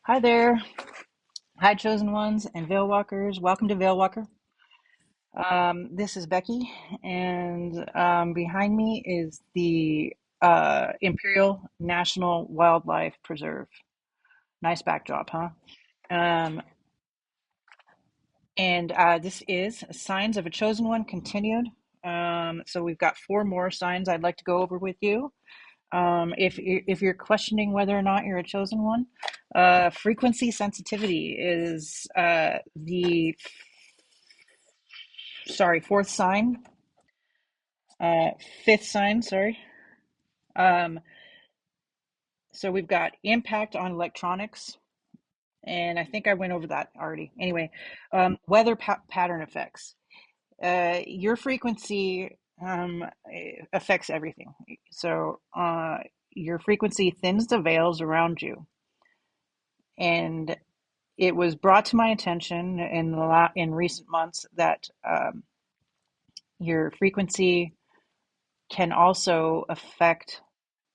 Hi there. Hi, chosen ones and veil walkers. Welcome to Veil Walker. This is Becky, and behind me is the Imperial National Wildlife Preserve. Nice backdrop, huh? Um, and this is Signs of a Chosen One continued. So we've got four more signs I'd like to go over with you. If you're questioning whether or not you're a chosen one, frequency sensitivity is the fourth sign, uh, fifth sign, sorry. Um, so we've got impact on electronics, and I think I went over that already. Anyway, weather pattern effects. Your frequency affects everything. So your frequency thins the veils around you, and it was brought to my attention in recent months that your frequency can also affect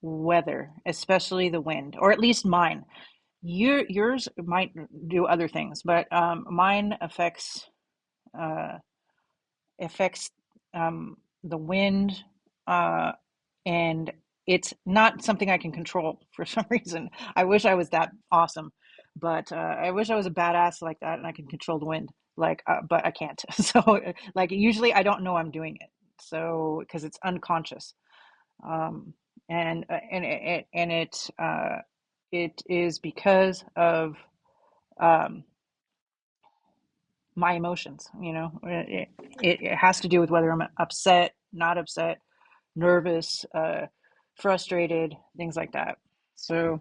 weather, especially the wind, or at least mine. Yours might do other things, but mine uh, affects the wind, uh, and it's not something I can control for some reason. I wish I was that awesome, but I wish I was a badass like that and I could control the wind. But I can't. So, like, usually I don't know I'm doing it. So, because it's unconscious, um, and it is because of um, my emotions. It has to do with whether I'm upset, not upset, nervous, frustrated, things like that. So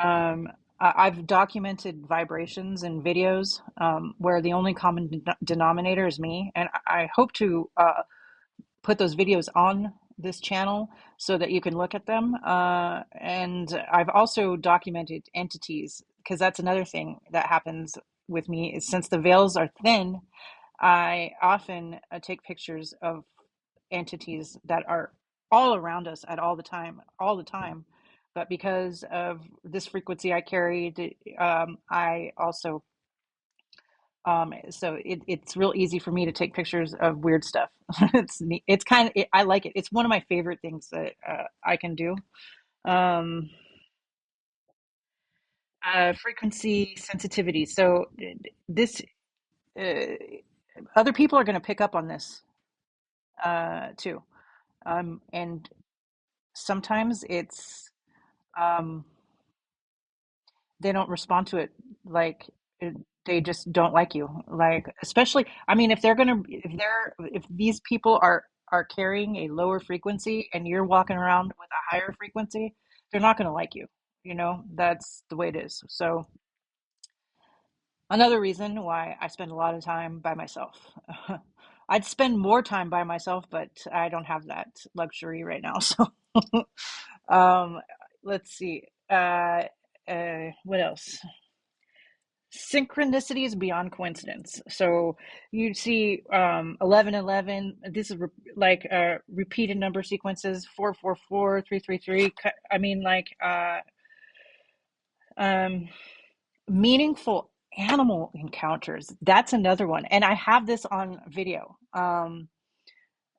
um, I've documented vibrations in videos where the only common denominator is me, and I hope to put those videos on this channel so that you can look at them. And I've also documented entities because that's another thing that happens with me is since the veils are thin, I often take pictures of entities that are all around us at all the time. But because of this frequency I carried, I also it's real easy for me to take pictures of weird stuff. It's kind of I like it. It's one of my favorite things that I can do. Um, Frequency sensitivity. So this uh, other people are going to pick up on this too. And sometimes it's um, they don't respond to it like it, they just don't like you. Like especially, I mean, if these people are carrying a lower frequency and you're walking around with a higher frequency, they're not going to like you. That's the way it is. So another reason why I spend a lot of time by myself. I'd spend more time by myself, but I don't have that luxury right now. So, um, let's see. What else? Synchronicity is beyond coincidence. So you see 1111. This is like repeated number sequences 444, 333. I mean, like um, meaningful animal encounters. That's another one. And I have this on video.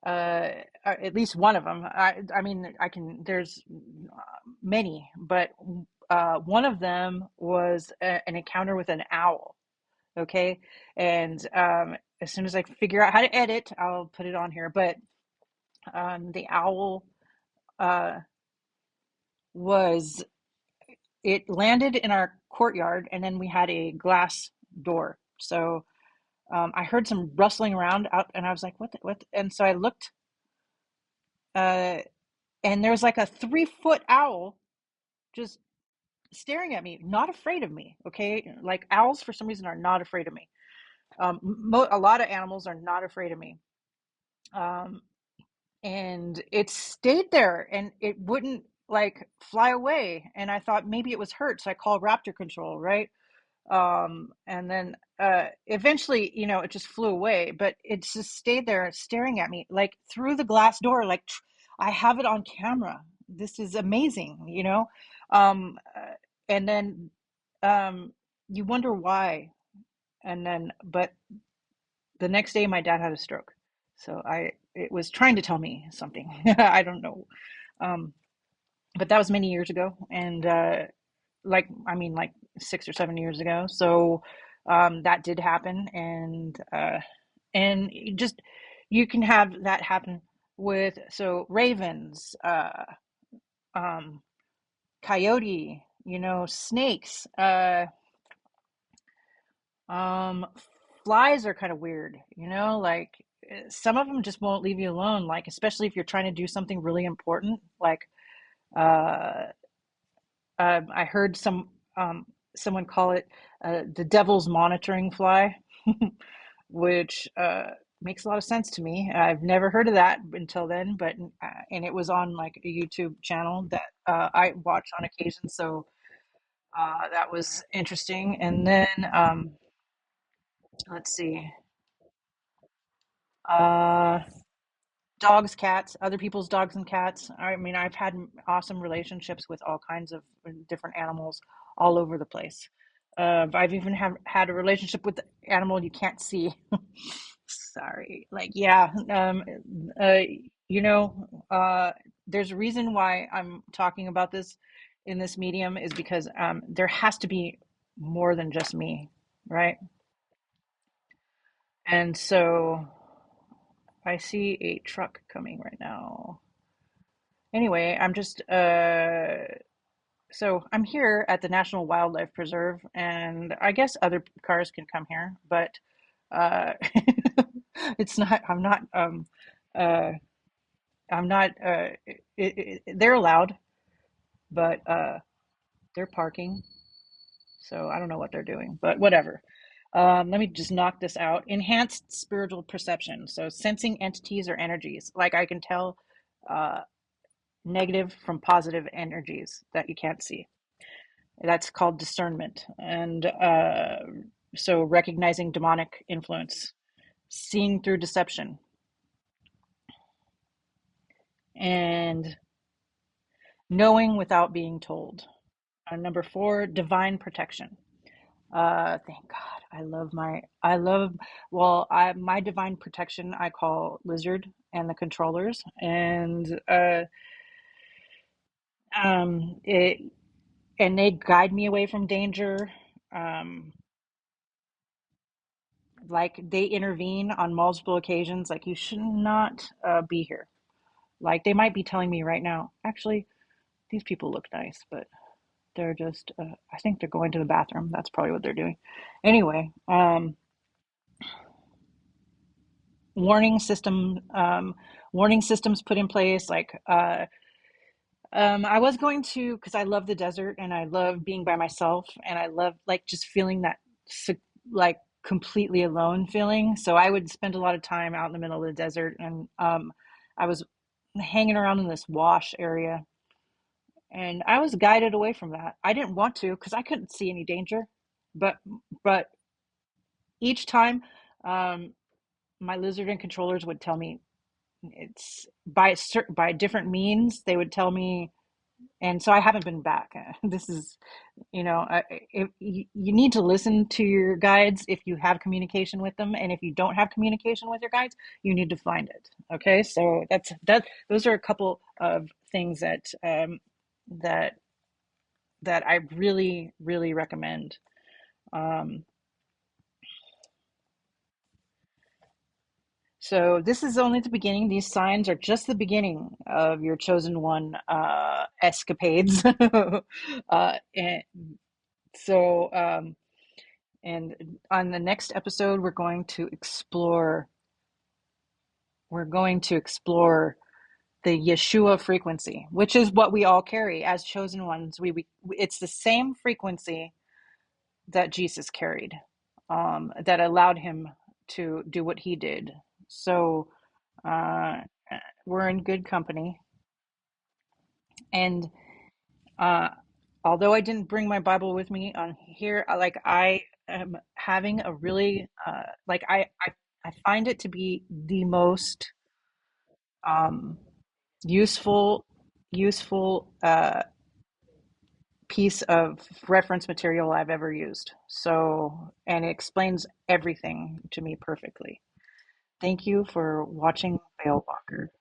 At least one of them. I mean, I can, there's many, but one of them was an encounter with an owl. Okay. And as soon as I figure out how to edit, I'll put it on here. But the owl uh, was, it landed in our courtyard and then we had a glass door. So I heard some rustling around out and I was like, what, what? And so I looked uh, and there was like a 3 foot owl just staring at me, not afraid of me. Okay. Like owls, for some reason, are not afraid of me. A lot of animals are not afraid of me. Um, and it stayed there and it wouldn't like fly away. And I thought maybe it was hurt. So I called Raptor Control, right? And then eventually, it just flew away, but it just stayed there staring at me like through the glass door. Like I have it on camera. This is amazing. Um, uh, and then um, you wonder why. And then, but the next day, my dad had a stroke. So it was trying to tell me something. I don't know. Um, but that was many years ago. And, I mean, like 6 or 7 years ago. So, that did happen. And just, you can have that happen with, so ravens, um, coyote, snakes, um, flies are kind of weird, like some of them just won't leave you alone, like especially if you're trying to do something really important. Like uh, I heard someone call it the devil's monitoring fly, which makes a lot of sense to me. I've never heard of that until then, but and it was on like a YouTube channel that I watch on occasion, so that was interesting. And then let's see. Uh, Dogs, cats, other people's dogs and cats. I mean, I've had awesome relationships with all kinds of different animals all over the place. I've even had a relationship with the animal you can't see. Sorry. Like, yeah. Uh, you know, uh, there's a reason why I'm talking about this in this medium is because there has to be more than just me, right? And so I see a truck coming right now. Anyway, so I'm here at the National Wildlife Preserve, and I guess other cars can come here, but uh, it's not. Uh, I'm not. They're allowed, but they're parking, so I don't know what they're doing, but whatever. Let me just knock this out. Enhanced spiritual perception. So sensing entities or energies, like I can tell uh, negative from positive energies that you can't see. That's called discernment. And so recognizing demonic influence, seeing through deception, and knowing without being told. Number four, divine protection. Thank God. My divine protection I call Lizard and the controllers. And it and they guide me away from danger. Um, like they intervene on multiple occasions, like you should not be here. Like they might be telling me right now, actually, these people look nice, but they're just I think they're going to the bathroom. That's probably what they're doing. Anyway, warning system warning systems put in place, like I was going to, because I love the desert and I love being by myself and I love like just feeling that like completely alone feeling. So I would spend a lot of time out in the middle of the desert, and I was hanging around in this wash area, and I was guided away from that. I didn't want to because I couldn't see any danger, but but each time um, my lizard and controllers would tell me it's by different means. They would tell me, and so I haven't been back. This is, you need to listen to your guides if you have communication with them, and if you don't have communication with your guides, you need to find it. Okay, so that. Those are a couple of things that that I really, really recommend. Um, so this is only the beginning. These signs are just the beginning of your chosen one escapades. And so, and on the next episode, we're going to explore the Yeshua frequency, which is what we all carry as chosen ones. It's the same frequency that Jesus carried, that allowed him to do what he did. So uh, we're in good company. And uh, although I didn't bring my Bible with me on here, I am having a really I find it to be the most um, useful useful piece of reference material I've ever used. So, and it explains everything to me perfectly. Thank you for watching Veil Walker.